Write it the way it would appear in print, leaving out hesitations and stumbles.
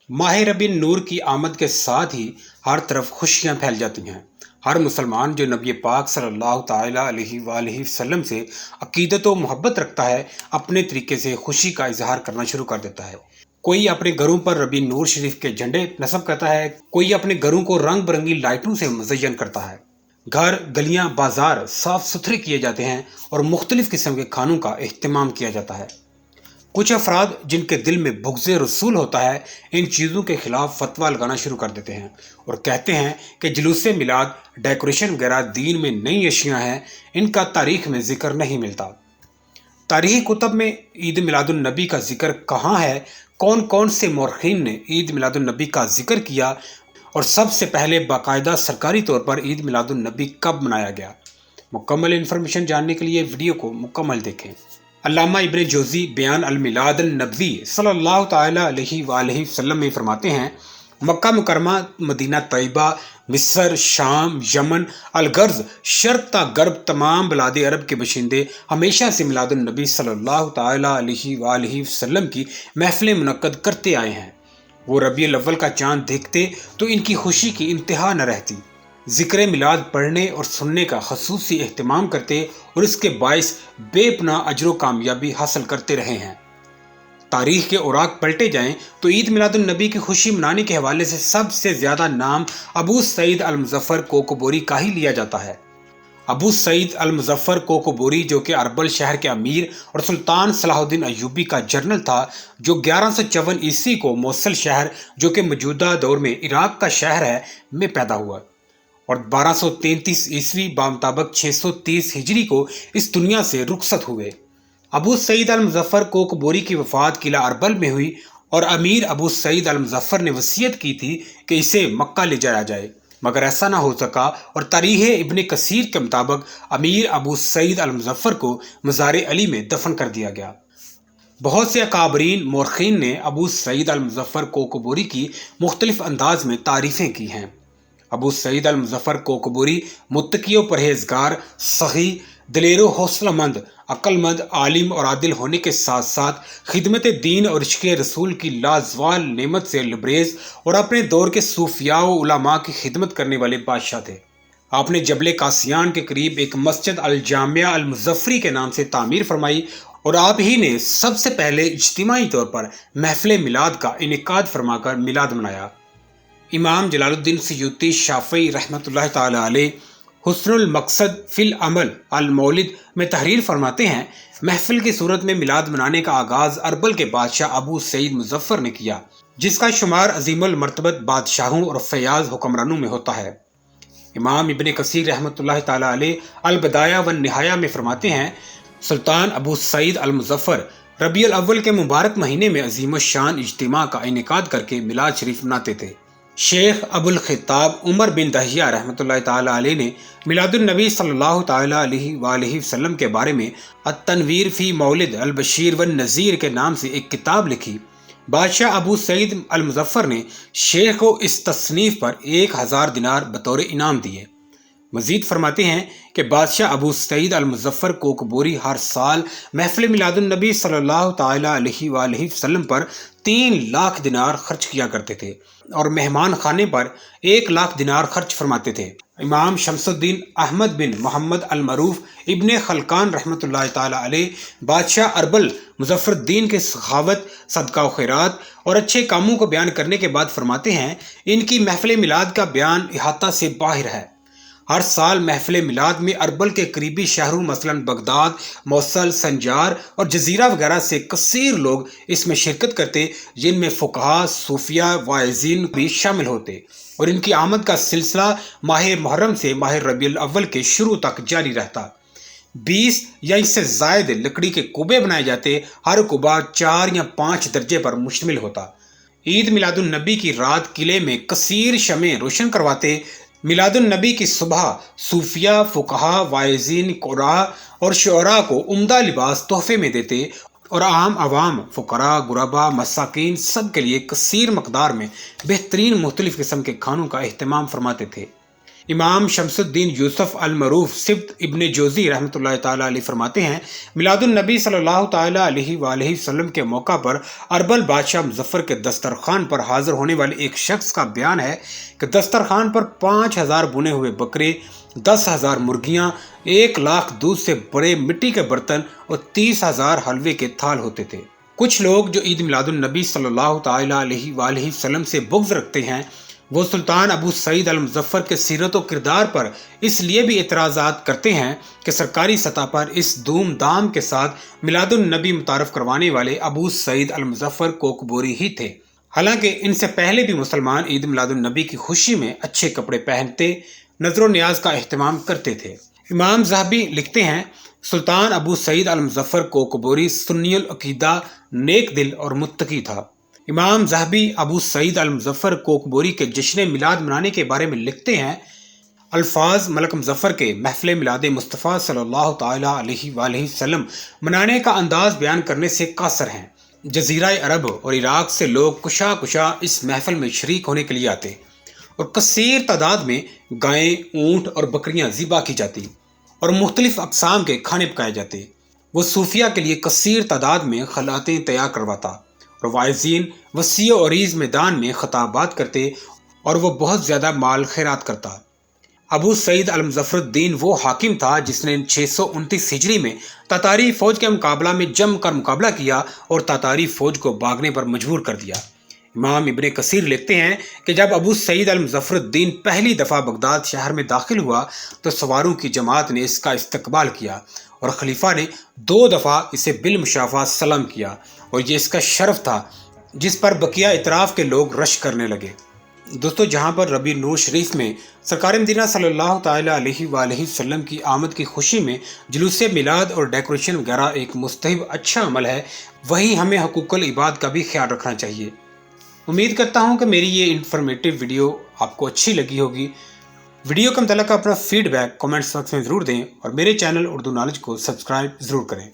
ماہ ربیع نور کی آمد کے ساتھ ہی ہر طرف خوشیاں پھیل جاتی ہیں۔ ہر مسلمان جو نبی پاک صلی اللہ تعالیٰ علیہ وآلہ وسلم سے عقیدت و محبت رکھتا ہے، اپنے طریقے سے خوشی کا اظہار کرنا شروع کر دیتا ہے۔ کوئی اپنے گھروں پر ربیع نور شریف کے جھنڈے نصب کرتا ہے، کوئی اپنے گھروں کو رنگ برنگی لائٹوں سے مزین کرتا ہے۔ گھر، گلیاں، بازار صاف ستھرے کیے جاتے ہیں اور مختلف قسم کے کھانوں کا اہتمام کیا جاتا ہے۔ کچھ افراد جن کے دل میں بغض رسول ہوتا ہے، ان چیزوں کے خلاف فتویٰ لگانا شروع کر دیتے ہیں اور کہتے ہیں کہ جلوس میلاد، ڈیکوریشن وغیرہ دین میں نئی اشیاء ہیں، ان کا تاریخ میں ذکر نہیں ملتا۔ تاریخی کتب میں عید میلاد النبی کا ذکر کہاں ہے، کون کون سے مورخین نے عید میلاد النبی کا ذکر کیا، اور سب سے پہلے باقاعدہ سرکاری طور پر عید میلاد النبی کب منایا گیا؟ مکمل انفارمیشن جاننے کے لیے ویڈیو کو مکمل دیکھیں۔ علامہ ابن جوزی بیان المیلاد النبوی صلی اللہ تعالیٰ علیہ وآلہ وسلم میں فرماتے ہیں، مکہ مکرمہ، مدینہ طیبہ، مصر، شام، یمن، الغرض، شرق تا غرب تمام بلاد عرب کے باشندے ہمیشہ سے میلاد النبی صلی اللہ تعالیٰ علیہ وآلہ وسلم کی محفلیں منعقد کرتے آئے ہیں۔ وہ ربیع الاول کا چاند دیکھتے تو ان کی خوشی کی انتہا نہ رہتی، ذکر میلاد پڑھنے اور سننے کا خصوصی اہتمام کرتے اور اس کے باعث بے پناہ اجر و کامیابی حاصل کرتے رہے ہیں۔ تاریخ کے اوراق پلٹے جائیں تو عید میلاد النبی کی خوشی منانے کے حوالے سے سب سے زیادہ نام ابو سعید المظفر کوکبوری کا ہی لیا جاتا ہے۔ ابو سعید المظفر کوکبوری، جو کہ اربل شہر کے امیر اور سلطان صلاح الدین ایوبی کا جنرل تھا، جو 1154 عیسوی کو موصل شہر، جو کہ موجودہ دور میں عراق کا شہر ہے، میں پیدا ہوا اور 1233 عیسوی بمطابق 630 ہجری کو اس دنیا سے رخصت ہوئے۔ ابو سعید المظفر کوکبوری کی وفات قلعہ اربل میں ہوئی اور امیر ابو سعید المظفر نے وصیت کی تھی کہ اسے مکہ لے جایا جائے، مگر ایسا نہ ہو سکا اور تاریخ ابن کثیر کے مطابق امیر ابو سعید المظفر کو مزار علی میں دفن کر دیا گیا۔ بہت سے اکابرین مورخین نے ابو سعید المظفر کوکبوری کی مختلف انداز میں تعریفیں کی ہیں۔ ابو سعید المظفر کوکبوری متقی و پرہیزگار، سخی، دلیر و حوصلہ مند، عقل مند، عالم اور عادل ہونے کے ساتھ ساتھ خدمت دین اور عشق رسول کی لازوال نعمت سے لبریز اور اپنے دور کے صوفیاء و علماء کی خدمت کرنے والے بادشاہ تھے۔ آپ نے جبل قاسیان کے قریب ایک مسجد الجامعہ المظفری کے نام سے تعمیر فرمائی اور آپ ہی نے سب سے پہلے اجتماعی طور پر محفل میلاد کا انعقاد فرما کر میلاد منایا۔ امام جلال الدین سیوطی شافعی رحمۃ اللہ تعالیٰ علیہ حسن المقصد فی العمل المولد میں تحریر فرماتے ہیں، محفل کی صورت میں میلاد منانے کا آغاز اربل کے بادشاہ ابو سعید مظفر نے کیا، جس کا شمار عظیم المرتبت بادشاہوں اور فیاض حکمرانوں میں ہوتا ہے۔ امام ابن کثیر رحمۃ اللہ تعالیٰ علیہ البدایہ والنہایہ میں فرماتے ہیں، سلطان ابو سعید المظفر ربیع الاول کے مبارک مہینے میں عظیم الشان اجتماع کا انعقاد کر کے میلاد شریف مناتے تھے۔ شیخ ابو الخطاب عمر بن دہیہ رحمۃ اللہ تعالیٰ علیہ نے میلاد النبی صلی اللہ تعالیٰ علیہ وآلہ وسلم کے بارے میں التنویر فی مولد البشیر والنذیر کے نام سے ایک کتاب لکھی۔ بادشاہ ابو سعید المظفر نے شیخ کو اس تصنیف پر 1000 دینار بطور انعام دیے۔ مزید فرماتے ہیں کہ بادشاہ ابو سعید المظفر کوکبوری ہر سال محفل میلاد النبی صلی اللہ تعالیٰ علیہ وآلہ وسلم پر 3 لاکھ دینار خرچ کیا کرتے تھے اور مہمان خانے پر 1 لاکھ دینار خرچ فرماتے تھے۔ امام شمس الدین احمد بن محمد المعروف ابن خلقان رحمۃ اللہ تعالیٰ علیہ بادشاہ اربل مظفر الدین کے سخاوت، صدقہ و خیرات اور اچھے کاموں کو بیان کرنے کے بعد فرماتے ہیں، ان کی محفل میلاد کا بیان احاطہ سے باہر ہے۔ ہر سال محفل میلاد میں اربل کے قریبی شہروں مثلاً بغداد، موصل، سنجار اور جزیرہ وغیرہ سے کثیر لوگ اس میں شرکت کرتے، جن میں فقہاء، صوفیاء، واعظین بھی شامل ہوتے، اور ان کی آمد کا سلسلہ ماہ محرم سے ماہ ربیع الاول کے شروع تک جاری رہتا۔ 20 یا اس سے زائد لکڑی کے کعبے بنائے جاتے، ہر کعبہ 4 یا 5 درجے پر مشتمل ہوتا۔ عید میلاد النبی کی رات قلعے میں کثیر شمعیں روشن کرواتے۔ میلاد النبی کی صبح صوفیاء، فقہاء، واعظین، قراء اور شعراء کو عمدہ لباس تحفے میں دیتے اور عام عوام، فقراء، غرباء، مساکین سب کے لیے کثیر مقدار میں بہترین مختلف قسم کے کھانوں کا اہتمام فرماتے تھے۔ امام شمس الدین یوسف المعروف سبت ابن جوزی رحمۃ اللہ تعالیٰ علیہ فرماتے ہیں، میلاد النبی صلی اللہ تعالیٰ علیہ وآلہ وسلم کے موقع پر اربل بادشاہ مظفر کے دسترخوان پر حاضر ہونے والے ایک شخص کا بیان ہے کہ دسترخوان پر 5000 بنے ہوئے بکرے، 10,000 مرغیاں، 1,00,000 دودھ سے بڑے مٹی کے برتن اور 30,000 حلوے کے تھال ہوتے تھے۔ کچھ لوگ جو عید میلاد النبی صلی اللہ تعالیٰ علیہ وآلہ وسلم سے بغض رکھتے ہیں، وہ سلطان ابو سعید المظفر کے سیرت و کردار پر اس لیے بھی اعتراضات کرتے ہیں کہ سرکاری سطح پر اس دھوم دھام کے ساتھ میلاد النبی متعارف کروانے والے ابو سعید المظفر کوکبوری ہی تھے، حالانکہ ان سے پہلے بھی مسلمان عید میلاد النبی کی خوشی میں اچھے کپڑے پہنتے، نظر و نیاز کا اہتمام کرتے تھے۔ امام ذہبی لکھتے ہیں، سلطان ابو سعید المظفر کوکبوری سنی العقیدہ، نیک دل اور متقی تھا۔ امام ذہبی ابو سعید المظفر کوکبوری کے جشن میلاد منانے کے بارے میں لکھتے ہیں، الفاظ ملک مظفر کے محفل میلاد مصطفیٰ صلی اللہ تعالیٰ علیہ وآلہ وسلم منانے کا انداز بیان کرنے سے قاصر ہیں۔ جزیرہ عرب اور عراق سے لوگ کشا اس محفل میں شریک ہونے کے لیے آتے اور کثیر تعداد میں گائیں، اونٹ اور بکریاں ذبح کی جاتی اور مختلف اقسام کے کھانے پکائے جاتے۔ وہ صوفیہ کے لیے کثیر تعداد میں خلعتیں تیار کرواتا اور واعظین وسیع و عریض میدان میں خطابات کرتے اور وہ بہت زیادہ مال خیرات کرتا۔ ابو سعید المظفر الدین وہ حاکم تھا جس نے 629 ہجری میں تاتاری فوج کے مقابلہ میں جم کر مقابلہ کیا اور تاتاری فوج کو بھاگنے پر مجبور کر دیا۔ امام ابن کثیر لکھتے ہیں کہ جب ابو سعید المظفر الدین پہلی دفعہ بغداد شہر میں داخل ہوا تو سواروں کی جماعت نے اس کا استقبال کیا اور خلیفہ نے 2 دفعہ اسے بالمشافہ سلام کیا، اور یہ اس کا شرف تھا جس پر بقیہ اطراف کے لوگ رش کرنے لگے۔ دوستو، جہاں پر ربیع نور شریف میں سرکار مدینہ صلی اللہ تعالیٰ علیہ وآلہ وسلم کی آمد کی خوشی میں جلوس میلاد اور ڈیکوریشن وغیرہ ایک مستحب اچھا عمل ہے، وہیں ہمیں حقوق العباد کا بھی خیال رکھنا چاہیے۔ امید کرتا ہوں کہ میری یہ انفارمیٹیو ویڈیو آپ کو اچھی لگی ہوگی۔ ویڈیو کا متعلق اپنا فیڈ بیک کمنٹس باکس میں ضرور دیں اور میرے چینل اردو نالج کو سبسکرائب ضرور کریں۔